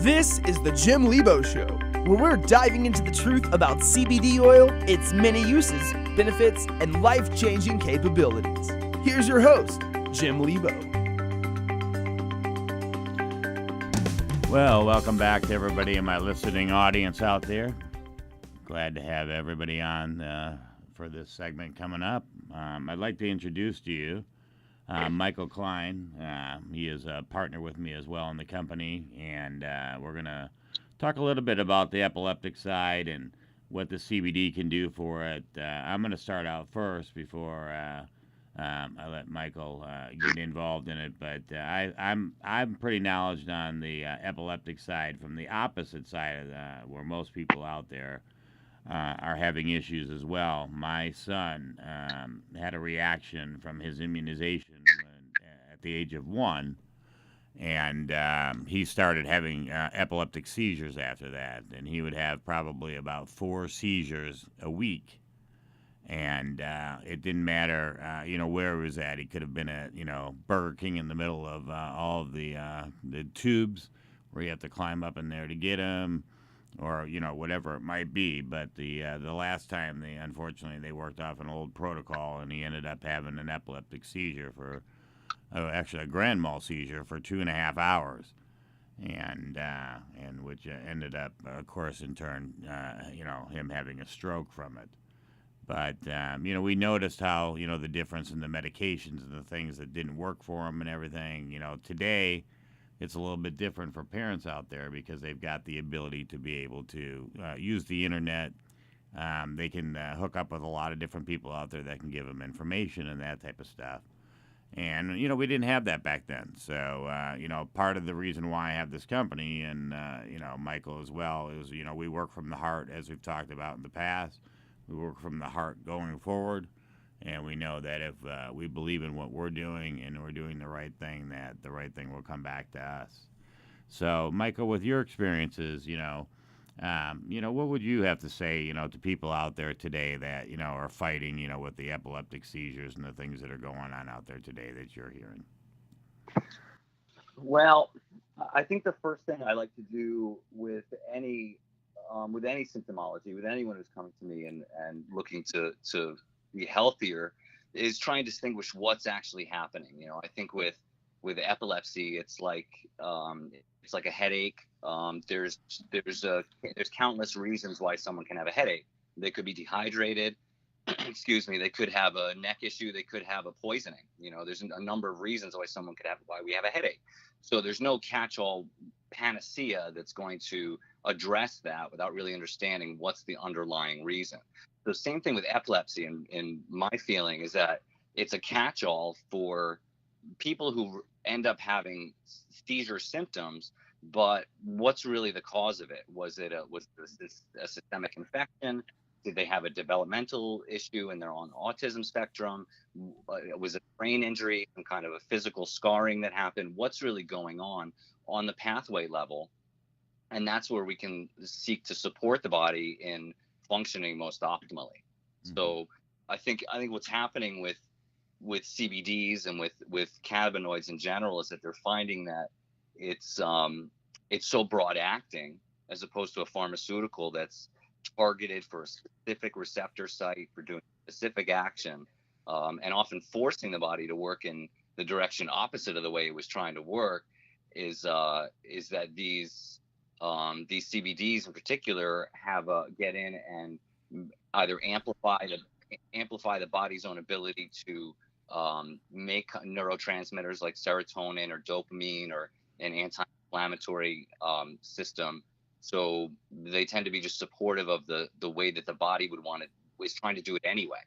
This is the Jim Liebo Show, where we're diving into the truth about CBD oil, its many uses, benefits, and life-changing capabilities. Here's your host, Jim Liebo. Well, welcome back to everybody in my listening audience out there. Glad to have everybody on for this segment coming up. I'd like to introduce to you Michael Klein. He is a partner with me as well in the company, and we're going to talk a little bit about the epileptic side and what the CBD can do for it. I'm going to start out first before I let Michael get involved in it, but I'm pretty knowledgeable on the epileptic side from the opposite side of where most people out there are having issues as well. My son had a reaction from his immunization at the age of 1, and he started having epileptic seizures after that, and he would have probably about 4 seizures a week. And it didn't matter, where he was at. He could have been at, Burger King in the middle of all of the tubes where you have to climb up in there to get him, or whatever it might be. But the last time unfortunately they worked off an old protocol, and he ended up having an epileptic seizure actually a grand mal seizure for 2.5 hours, and which ended up, of course, in turn, him having a stroke from it. But we noticed how the difference in the medications and the things that didn't work for him and everything. Today it's a little bit different for parents out there because they've got the ability to be able to use the internet. They can hook up with a lot of different people out there that can give them information and that type of stuff. And, we didn't have that back then. So, part of the reason why I have this company and, Michael as well is, we work from the heart, as we've talked about in the past. We work from the heart going forward. And we know that if we believe in what we're doing and we're doing the right thing, that the right thing will come back to us. So, Michael, with your experiences, what would you have to say, to people out there today that, are fighting, with the epileptic seizures and the things that are going on out there today that you're hearing? Well, I think the first thing I like to do with any symptomology, with anyone who's coming to me and looking to be healthier, is try and distinguish what's actually happening. I think with epilepsy, it's like a headache. There's countless reasons why someone can have a headache. They could be dehydrated. Excuse me. They could have a neck issue. They could have a poisoning. There's a number of reasons why we have a headache. So there's no catch-all panacea that's going to address that without really understanding what's the underlying reason. The same thing with epilepsy, and my feeling is that it's a catch-all for people who end up having seizure symptoms, but what's really the cause of it? Was this a systemic infection? Did they have a developmental issue and they're on autism spectrum? Was it a brain injury, some kind of a physical scarring that happened? What's really going on the pathway level? And that's where we can seek to support the body in functioning most optimally. Mm-hmm. So I think what's happening with CBDs and with cannabinoids in general is that they're finding that it's so broad acting as opposed to a pharmaceutical that's targeted for a specific receptor site for doing specific action, and often forcing the body to work in the direction opposite of the way it was trying to work. Is that these CBDs in particular get in and either amplify the body's own ability to make neurotransmitters like serotonin or dopamine or an anti-inflammatory system. So they tend to be just supportive of the way that the body was trying to do it anyway.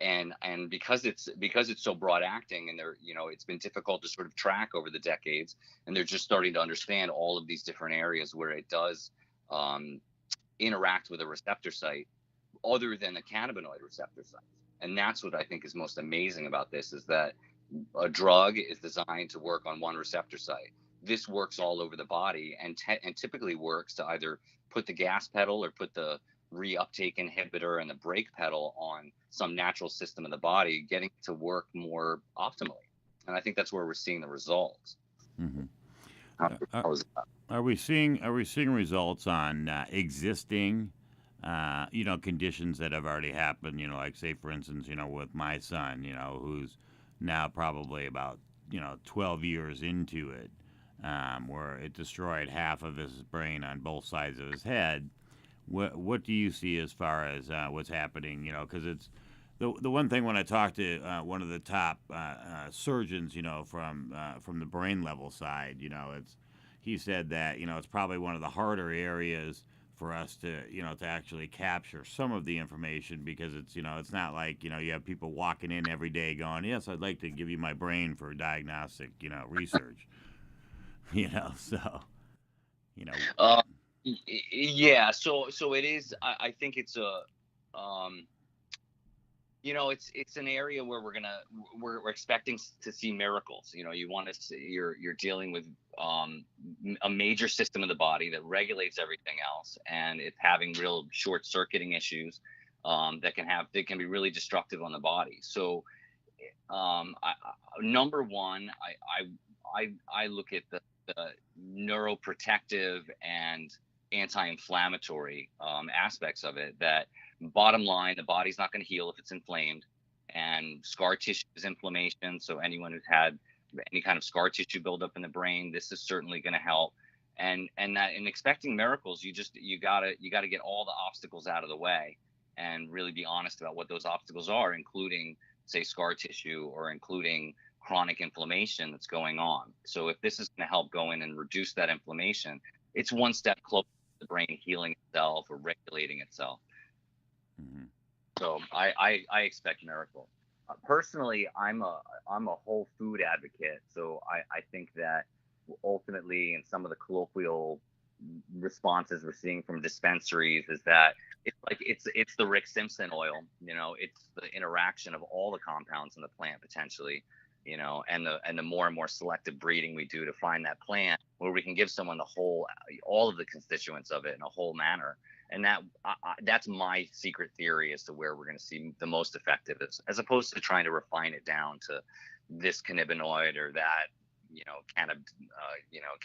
And because it's so broad acting, and it's been difficult to sort of track over the decades, and they're just starting to understand all of these different areas where it does interact with a receptor site other than the cannabinoid receptor sites. And that's what I think is most amazing about this, is that a drug is designed to work on one receptor site. This works all over the body and typically works to either put the gas pedal or put the reuptake inhibitor and the brake pedal on some natural system of the body, getting to work more optimally. And I think that's where we're seeing the results. Mm-hmm. Are we seeing results on existing conditions that have already happened? Like say for instance, with my son, who's now probably about 12 years into it, where it destroyed half of his brain on both sides of his head. What do you see as far as what's happening? Because it's the one thing when I talked to one of the top surgeons, from the brain level side, he said that it's probably one of the harder areas for us to to actually capture some of the information, because it's not like you have people walking in every day going, yes, I'd like to give you my brain for diagnostic research. So Yeah, so it is. I think it's a, it's an area where we're expecting to see miracles. You want to see, you're dealing with a major system of the body that regulates everything else, and it's having real short circuiting issues that can be really destructive on the body. So, number one, I look at the neuroprotective and anti-inflammatory aspects of it. That bottom line, the body's not going to heal if it's inflamed, and scar tissue is inflammation. So anyone who's had any kind of scar tissue buildup in the brain, this is certainly going to help. And that in expecting miracles, you gotta get all the obstacles out of the way and really be honest about what those obstacles are, including say scar tissue or including chronic inflammation that's going on. So if this is going to help go in and reduce that inflammation, it's one step closer to the brain healing itself or regulating itself. Mm-hmm. So I expect miracles. Personally, I'm a whole food advocate. So I think that ultimately, in some of the colloquial responses we're seeing from dispensaries, is that it's the Rick Simpson oil. It's the interaction of all the compounds in the plant potentially. And the more and more selective breeding we do to find that plant where we can give someone all of the constituents of it in a whole manner. And that's my secret theory as to where we're going to see the most effective, as opposed to trying to refine it down to this cannabinoid or that,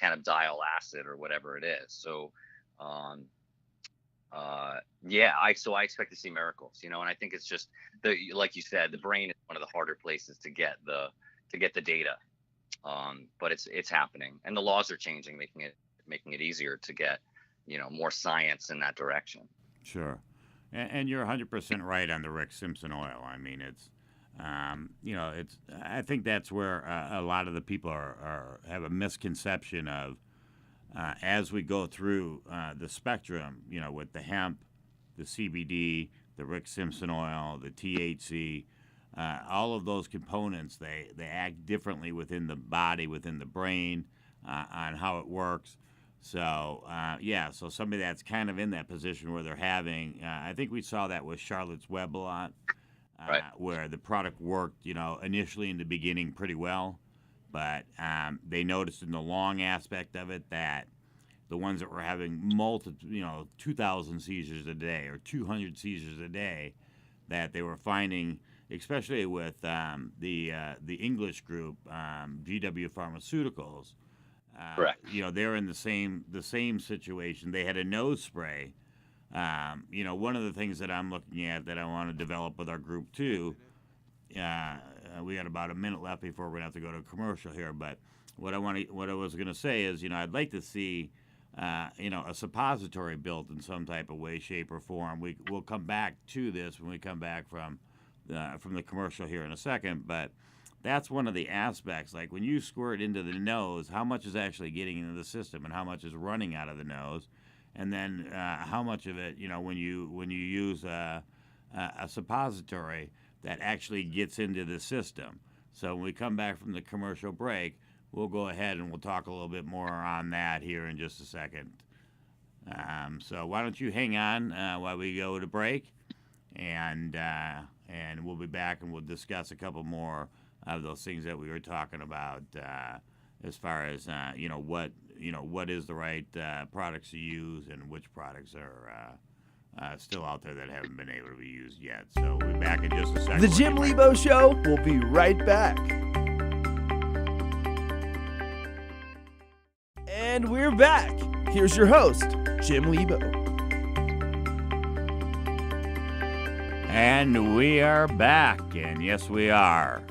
cannabidiol acid or whatever it is. So, I expect to see miracles, and I think it's just like you said, the brain is one of the harder places to get the data. But it's happening, and the laws are changing, making it easier to get, more science in that direction. Sure. And you're 100% right on the Rick Simpson oil. I mean, it's, I think that's where a lot of the people have a misconception of, as we go through the spectrum, with the hemp, the CBD, the Rick Simpson oil, the THC, all of those components, they act differently within the body, within the brain, on how it works. So, so somebody that's kind of in that position where they're having, I think we saw that with Charlotte's Web a lot, right, where the product worked, initially in the beginning pretty well, but they noticed in the long aspect of it that the ones that were having 2,000 seizures a day or 200 seizures a day, that they were finding, especially with the English group, GW Pharmaceuticals. Correct. They're in the same situation. They had a nose spray. One of the things that I'm looking at that I want to develop with our group too. We got about a minute left before we're gonna have to go to a commercial here. But what I was gonna say is, I'd like to see, a suppository built in some type of way, shape, or form. We'll come back to this when we come back from the commercial here in a second, but that's one of the aspects. Like when you squirt into the nose, how much is actually getting into the system, and how much is running out of the nose, and then how much of it, when you use a suppository, that actually gets into the system. So when we come back from the commercial break, we'll go ahead and we'll talk a little bit more on that here in just a second. So why don't you hang on while we go to break, and we'll be back and we'll discuss a couple more of those things that we were talking about, as far as what is the right products to use, and which products are still out there that haven't been able to be used yet. So we'll be back in just a second. The Jim Liebo Show will be right back. And we're back. Here's your host, Jim Liebo. And we are back, and yes, we are.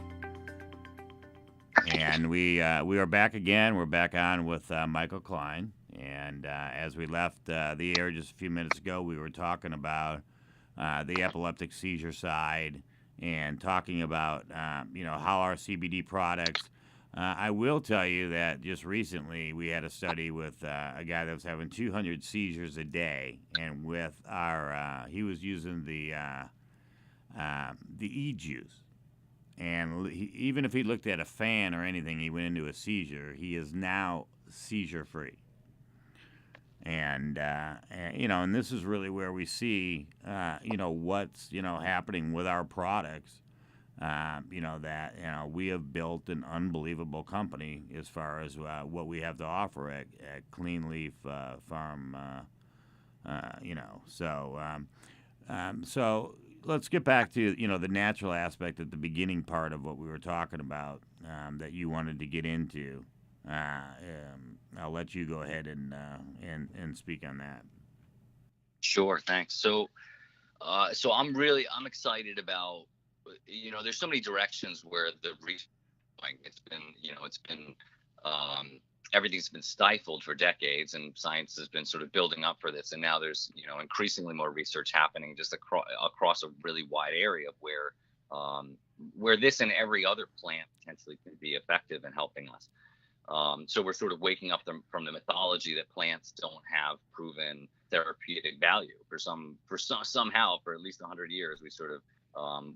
And we are back again. We're back on with Michael Klein. And as we left the air just a few minutes ago, we were talking about the epileptic seizure side and talking about how our CBD products. I will tell you that just recently we had a study with a guy that was having 200 seizures a day, and with our he was using the e-juice. And even if he looked at a fan or anything, he went into a seizure. He is now seizure-free. And this is really where we see, what's, happening with our products. We have built an unbelievable company as far as what we have to offer at Clean Leaf Farm. So let's get back to the natural aspect at the beginning part of what we were talking about that you wanted to get into. I'll let you go ahead and speak on that. Sure, thanks. So I'm excited about, there's so many directions where the research, everything's been stifled for decades, and science has been sort of building up for this. And now there's, increasingly more research happening just across a really wide area of where this and every other plant potentially can be effective in helping us. So we're sort of waking up from the mythology that plants don't have proven therapeutic value. Somehow for at least 100 years, we sort of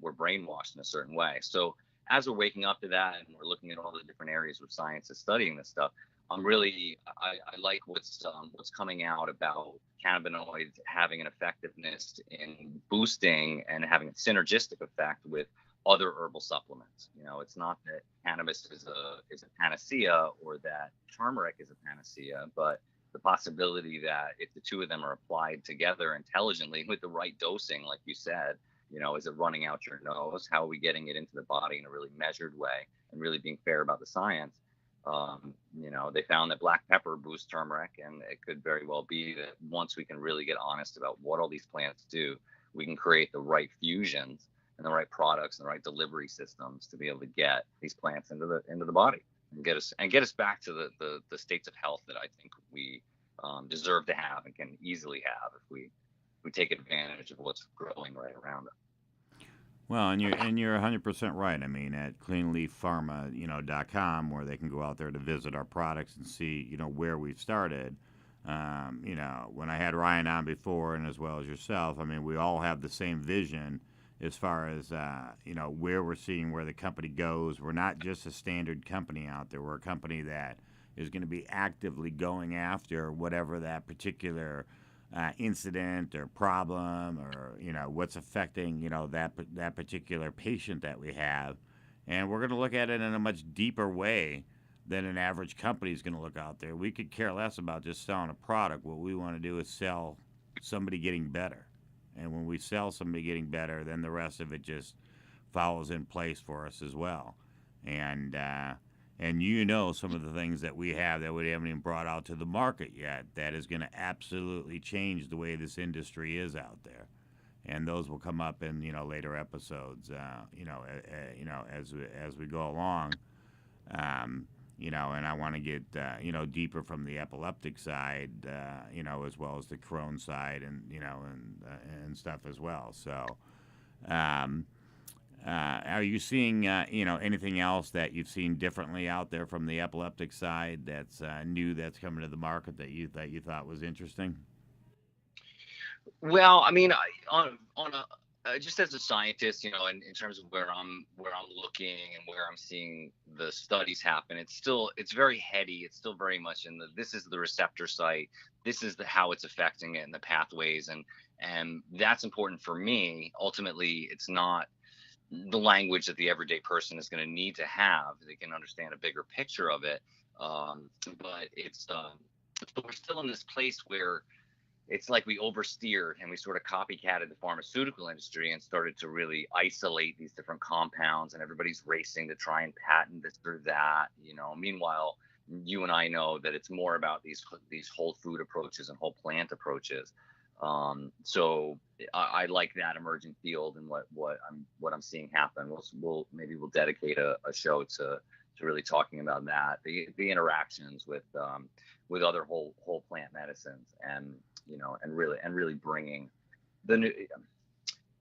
were brainwashed in a certain way. So as we're waking up to that, and we're looking at all the different areas where science is studying this stuff, I like what's coming out about cannabinoids having an effectiveness in boosting and having a synergistic effect with other herbal supplements. It's not that cannabis is a panacea or that turmeric is a panacea, but the possibility that if the two of them are applied together intelligently with the right dosing, like you said, is it running out your nose? How are we getting it into the body in a really measured way and really being fair about the science? They found that black pepper boosts turmeric, and it could very well be that once we can really get honest about what all these plants do, we can create the right fusions and the right products and the right delivery systems to be able to get these plants into the body and get us back to the states of health that I think we deserve to have and can easily have if we take advantage of what's growing right around us. Well, and you're 100% right. I mean, at cleanleafpharma.com, where they can go out there to visit our products and see, where we've started. When I had Ryan on before, and as well as yourself, I mean, we all have the same vision as far as, where we're seeing where the company goes. We're not just a standard company out there. We're a company that is going to be actively going after whatever that particular incident or problem or what's affecting that particular patient that we have, and we're going to look at it in a much deeper way than an average company is going to look out there. We could care less about just selling a product. What we want to do is sell somebody getting better, and when we sell somebody getting better, then the rest of it just follows in place for us as well. And some of the things that we have that we haven't even brought out to the market yet that is going to absolutely change the way this industry is out there. And those will come up in, later episodes, as we go along. And I want to get, deeper from the epileptic side, as well as the Crohn side and stuff as well. So, are you seeing, anything else that you've seen differently out there from the epileptic side that's new that's coming to the market that you thought was interesting? Well, I mean, just as a scientist, in terms of where I'm looking and where I'm seeing the studies happen, it's very heady. It's still very much this is the receptor site. This is how it's affecting it and the pathways. And that's important for me. Ultimately, it's not the language that the everyday person is going to need to have. They can understand a bigger picture of it. But we're still in this place where it's like we oversteered and we sort of copycatted the pharmaceutical industry and started to really isolate these different compounds, and everybody's racing to try and patent this or that. Meanwhile, you and I know that it's more about these whole food approaches and whole plant approaches. So I like that emerging field, and what I'm seeing happen. We'll dedicate a show to really talking about that, the interactions with other whole plant medicines, and really bringing the new.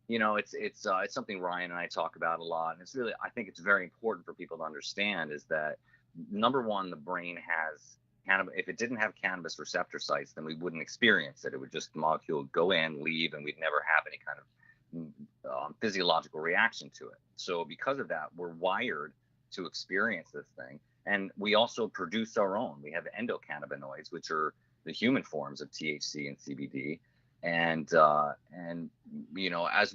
It's something Ryan and I talk about a lot, and I think it's very important for people to understand is that, number one, the brain has cannabis. If it didn't have cannabis receptor sites, then we wouldn't experience it. It would just, the molecule go in, leave, and we'd never have any kind of physiological reaction to it. So because of that, we're wired to experience this thing. And we also produce our own. We have endocannabinoids, which are the human forms of THC and CBD. And as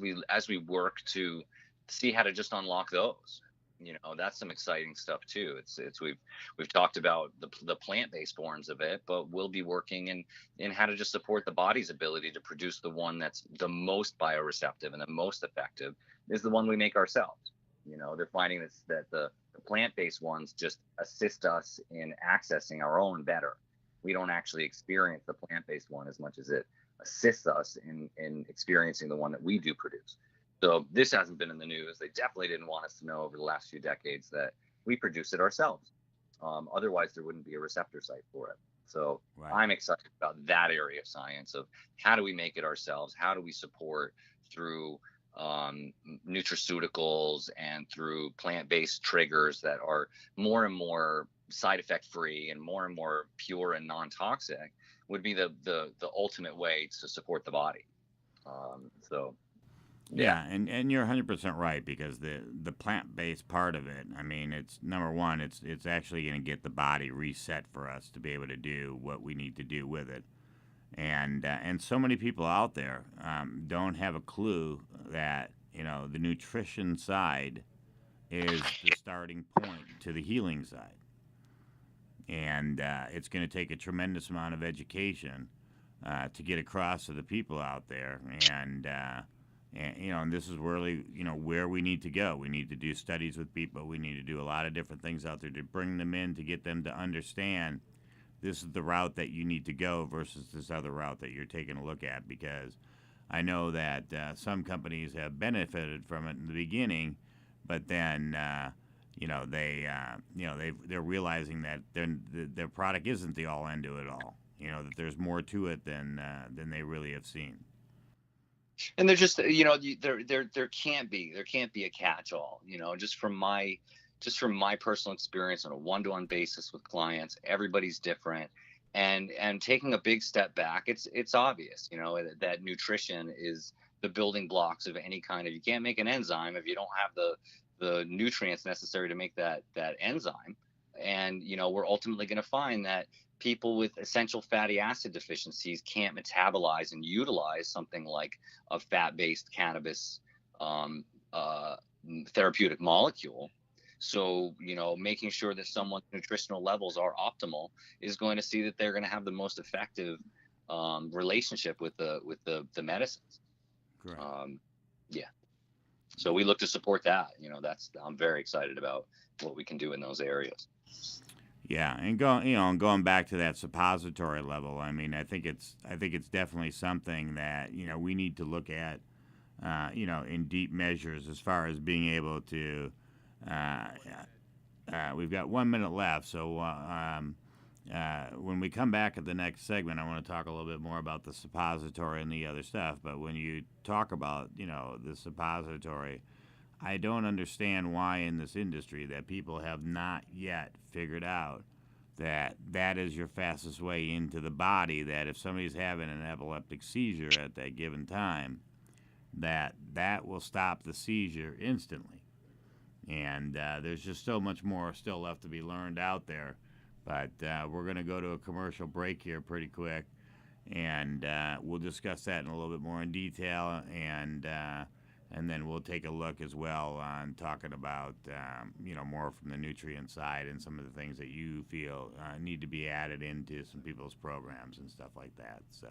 we work to see how to just unlock those, that's some exciting stuff too. We've talked about the plant-based forms of it, but we'll be working in how to just support the body's ability to produce the one that's the most bioreceptive and the most effective is the one we make ourselves. They're finding that the plant-based ones just assist us in accessing our own better. We don't actually experience the plant-based one as much as it assists us in experiencing the one that we do produce. So this hasn't been in the news. They definitely didn't want us to know over the last few decades that we produce it ourselves. Otherwise, there wouldn't be a receptor site for it. So right. I'm excited about that area of science of how do we make it ourselves? How do we support through nutraceuticals and through plant-based triggers that are more and more side effect free and more pure and non-toxic would be the ultimate way to support the body. Yeah, and you're 100% right, because the plant-based part of it, I mean, it's number one, it's actually going to get the body reset for us to be able to do what we need to do with it. And so many people out there don't have a clue that, the nutrition side is the starting point to the healing side. And it's going to take a tremendous amount of education to get across to the people out there. And this is really, where we need to go. We need to do studies with people. We need to do a lot of different things out there to bring them in, to get them to understand this is the route that you need to go versus this other route that you're taking a look at. Because I know that some companies have benefited from it in the beginning, but then they're realizing that their product isn't the all end to it all. That there's more to it than they really have seen. And they're just, there can't be a catch-all. Just from my personal experience on a one-to-one basis with clients, everybody's different. And taking a big step back, it's obvious, that nutrition is the building blocks of any kind of. You can't make an enzyme if you don't have the nutrients necessary to make that enzyme. And we're ultimately going to find that people with essential fatty acid deficiencies can't metabolize and utilize something like a fat-based cannabis therapeutic molecule. So, making sure that someone's nutritional levels are optimal is going to see that they're going to have the most effective relationship with the medicines. Correct. So we look to support that. I'm very excited about what we can do in those areas. Yeah, and going back to that suppository level, I mean, I think it's definitely something that we need to look at, in deep measures as far as being able to. We've got 1 minute left, so when we come back at the next segment, I want to talk a little bit more about the suppository and the other stuff. But when you talk about the suppository, I don't understand why in this industry that people have not yet figured out that is your fastest way into the body, that if somebody's having an epileptic seizure at that given time, that will stop the seizure instantly. And there's just so much more still left to be learned out there. But we're going to go to a commercial break here pretty quick, and we'll discuss that in a little bit more in detail, and then we'll take a look as well on talking about more from the nutrient side and some of the things that you feel need to be added into some people's programs and stuff like that. So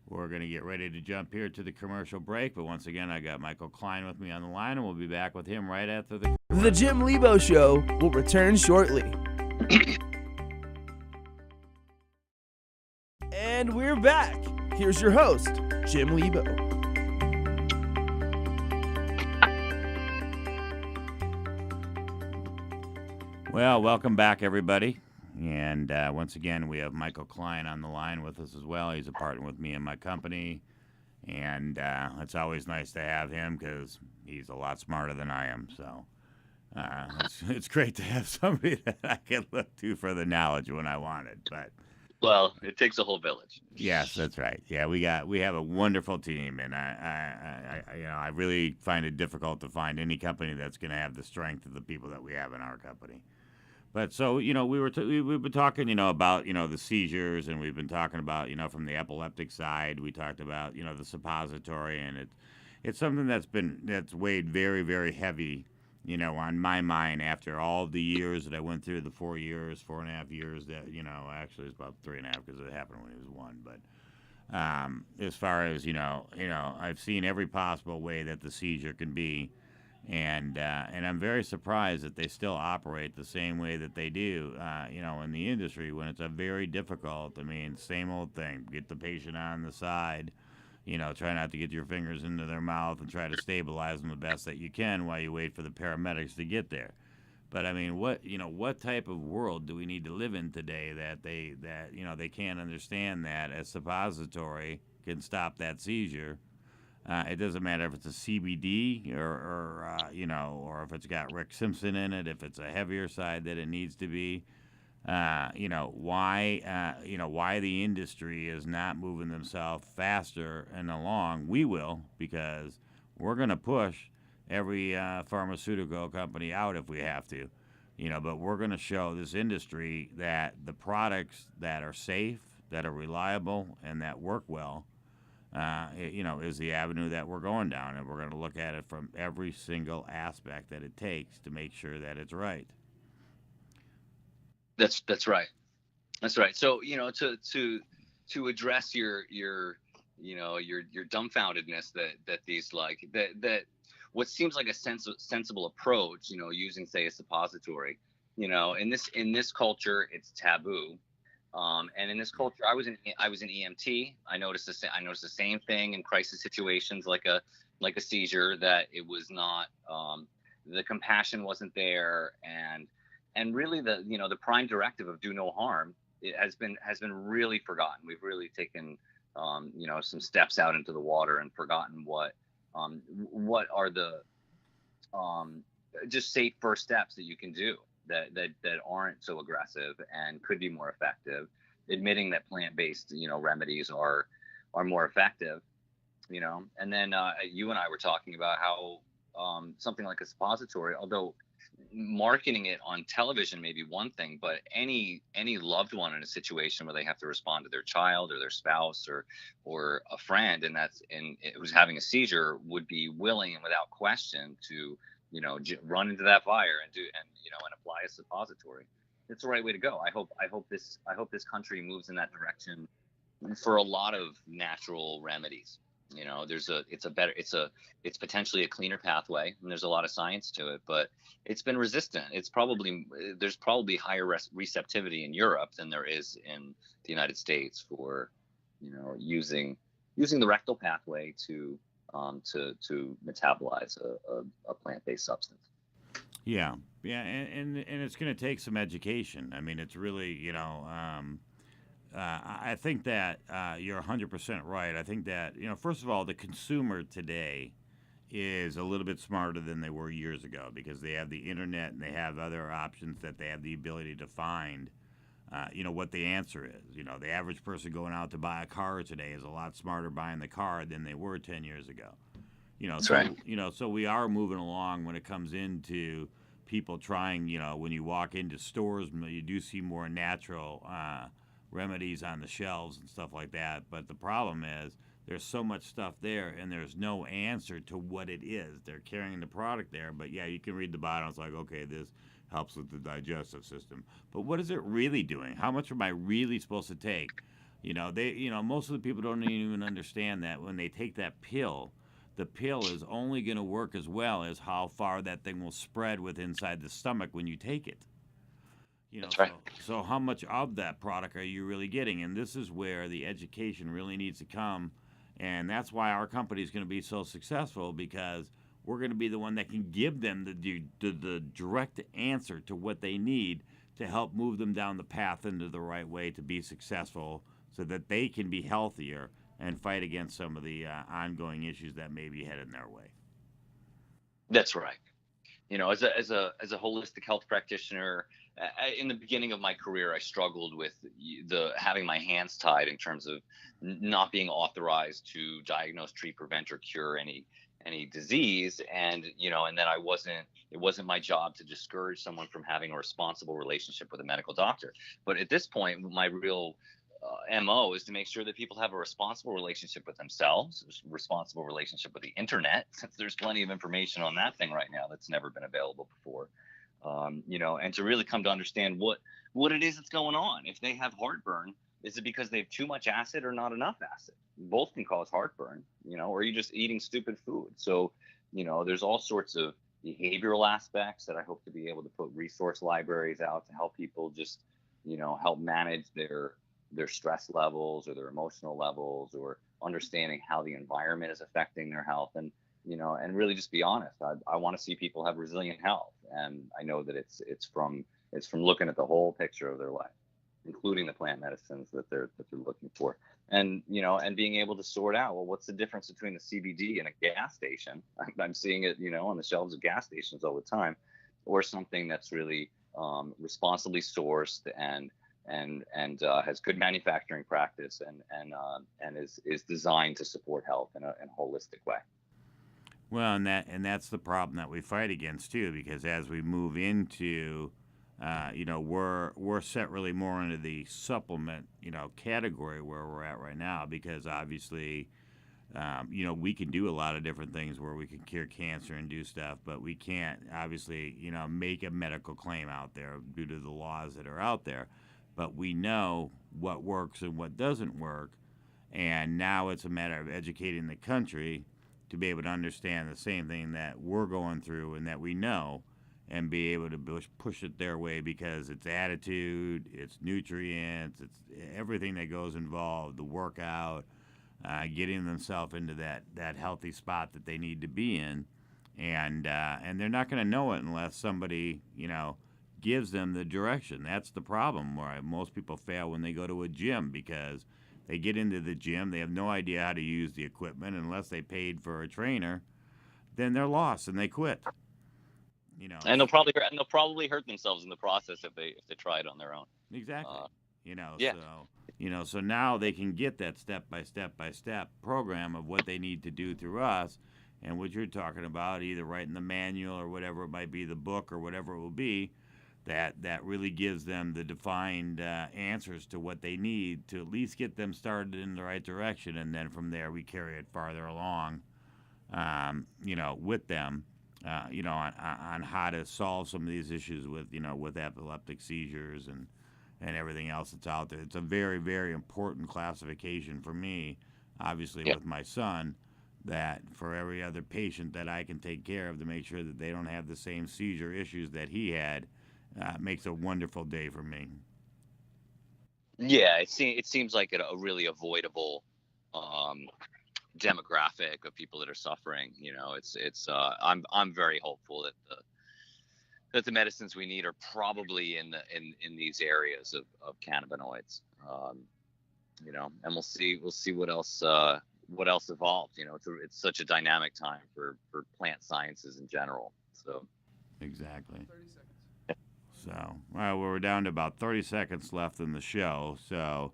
we're going to get ready to jump here to the commercial break, but once again, I got Michael Klein with me on the line, and we'll be back with him right after the Jim Liebo Show will return shortly. And we're back. Here's your host, Jim Liebo. Well, welcome back, everybody. And once again, we have Michael Klein on the line with us as well. He's a partner with me in my company. And it's always nice to have him because he's a lot smarter than I am. So it's great to have somebody that I can look to for the knowledge when I want it. But well, it takes a whole village. yes, that's right. Yeah, we have a wonderful team, and I really find it difficult to find any company that's going to have the strength of the people that we have in our company. But so, we've been talking, about, the seizures, and we've been talking about, from the epileptic side, we talked about, the suppository, and it's something that's weighed very, very heavy, on my mind after all the years that I went through, the 4.5 years that, actually it's about 3.5 because it happened when he was 1. But as far as, I've seen every possible way that the seizure can be. And I'm very surprised that they still operate the same way that they do, in the industry when it's a very difficult. I mean, same old thing. Get the patient on the side, try not to get your fingers into their mouth and try to stabilize them the best that you can while you wait for the paramedics to get there. But I mean, what type of world do we need to live in today that they can't understand that a suppository can stop that seizure? It doesn't matter if it's a CBD or if it's got Rick Simpson in it, if it's a heavier side that it needs to be. Why the industry is not moving themselves faster and along. We will, because we're going to push every pharmaceutical company out if we have to. But we're going to show this industry that the products that are safe, that are reliable, and that work well, is the avenue that we're going down, and we're going to look at it from every single aspect that it takes to make sure that it's right. That's right. That's right. So to address your dumbfoundedness that these that what seems like a sensible approach, using, say, a suppository, in this culture it's taboo. And in this culture, I was an EMT. I noticed the same thing in crisis situations, like a seizure, that it was not, the compassion wasn't there, and really the prime directive of do no harm, it has been really forgotten. We've really taken some steps out into the water and forgotten what are the just safe first steps that you can do that aren't so aggressive and could be more effective, admitting that plant-based remedies are more effective, and then you and I were talking about how something like a suppository, although marketing it on television may be one thing, but any loved one in a situation where they have to respond to their child or their spouse or a friend who's having a seizure would be willing and without question to run into that fire and apply a suppository. It's the right way to go. I hope this country moves in that direction for a lot of natural remedies. It's potentially a cleaner pathway, and there's a lot of science to it, but it's been resistant. There's probably higher receptivity in Europe than there is in the United States for using the rectal pathway to metabolize a plant-based substance. Yeah, and it's going to take some education. I mean, it's really, I think that you're 100% right. I think that, first of all, the consumer today is a little bit smarter than they were years ago because they have the internet and they have other options that they have the ability to find, what the answer is. The average person going out to buy a car today is a lot smarter buying the car than they were 10 years ago. That's so, right. So we are moving along when it comes into people trying, when you walk into stores, you do see more natural remedies on the shelves and stuff like that. But the problem is there's so much stuff there and there's no answer to what it is. They're carrying the product there, but yeah, you can read the bottle. It's like, okay, this helps with the digestive system. But what is it really doing? How much am I really supposed to take? Most of the people don't even understand that when they take that pill, the pill is only going to work as well as how far that thing will spread with inside the stomach when you take it. That's right. So how much of that product are you really getting? And this is where the education really needs to come. And that's why our company is going to be so successful, because we're going to be the one that can give them the direct answer to what they need to help move them down the path into the right way to be successful, so that they can be healthier and fight against some of the ongoing issues that may be headed their way. That's right. As a holistic health practitioner, in the beginning of my career, I struggled with having my hands tied in terms of not being authorized to diagnose, treat, prevent, or cure any disease, and then it wasn't my job to discourage someone from having a responsible relationship with a medical doctor. But at this point, my real MO is to make sure that people have a responsible relationship with themselves, a responsible relationship with the internet, since there's plenty of information on that thing right now that's never been available before. And to really come to understand what it is that's going on. If they have heartburn, is it because they have too much acid or not enough acid? Both can cause heartburn, or you're just eating stupid food. So, there's all sorts of behavioral aspects that I hope to be able to put resource libraries out to help people just, help manage their stress levels or their emotional levels, or understanding how the environment is affecting their health. And, and really just be honest. I want to see people have resilient health. And I know that it's from looking at the whole picture of their life, including the plant medicines that they're looking for. And, and being able to sort out, well, what's the difference between the CBD and a gas station? I'm seeing it, on the shelves of gas stations all the time, or something that's really responsibly sourced and has good manufacturing practice and is designed to support health in a holistic way. Well, and that's the problem that we fight against too, because as we move into, we're set really more into the supplement, category where we're at right now, because obviously, we can do a lot of different things where we can cure cancer and do stuff, but we can't obviously, make a medical claim out there due to the laws that are out there. But we know what works and what doesn't work, and now it's a matter of educating the country to be able to understand the same thing that we're going through and that we know, and be able to push it their way, because it's attitude, it's nutrients, it's everything that goes involved, the workout, getting themselves into that healthy spot that they need to be in, and they're not going to know it unless somebody, gives them the direction. That's the problem where most people fail when they go to a gym, because they get into the gym, they have no idea how to use the equipment unless they paid for a trainer. Then they're lost and they quit. And they'll probably hurt themselves in the process if they try it on their own. Exactly. Yeah. So now they can get that step by step program of what they need to do through us, and what you're talking about, either writing the manual or whatever it might be, the book or whatever it will be. That really gives them the defined answers to what they need to at least get them started in the right direction, and then from there we carry it farther along, with them, on how to solve some of these issues with epileptic seizures and everything else that's out there. It's a very, very important classification for me, obviously, with my son, that for every other patient that I can take care of to make sure that they don't have the same seizure issues that he had. Makes a wonderful day for me. Yeah, it seems like a really avoidable demographic of people that are suffering. I'm very hopeful that the medicines we need are probably in these areas of cannabinoids. And we'll see what else evolves. It's such a dynamic time for plant sciences in general. So exactly. 30 seconds. So, we're down to about 30 seconds left in the show. So,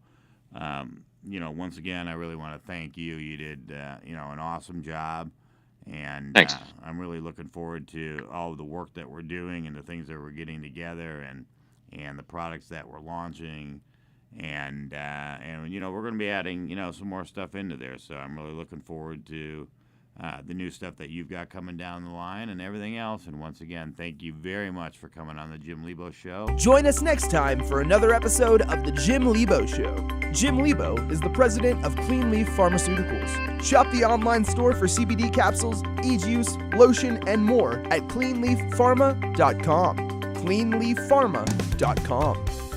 once again, I really want to thank you. You did, an awesome job. And I'm really looking forward to all of the work that we're doing and the things that we're getting together and the products that we're launching. And we're going to be adding, some more stuff into there. So I'm really looking forward to the new stuff that you've got coming down the line and everything else. And once again, thank you very much for coming on the Jim Liebo Show. Join us next time for another episode of the Jim Liebo Show. Jim Liebo is the president of Clean Leaf Pharmaceuticals. Shop the online store for CBD capsules, e-juice, lotion, and more at cleanleafpharma.com. cleanleafpharma.com.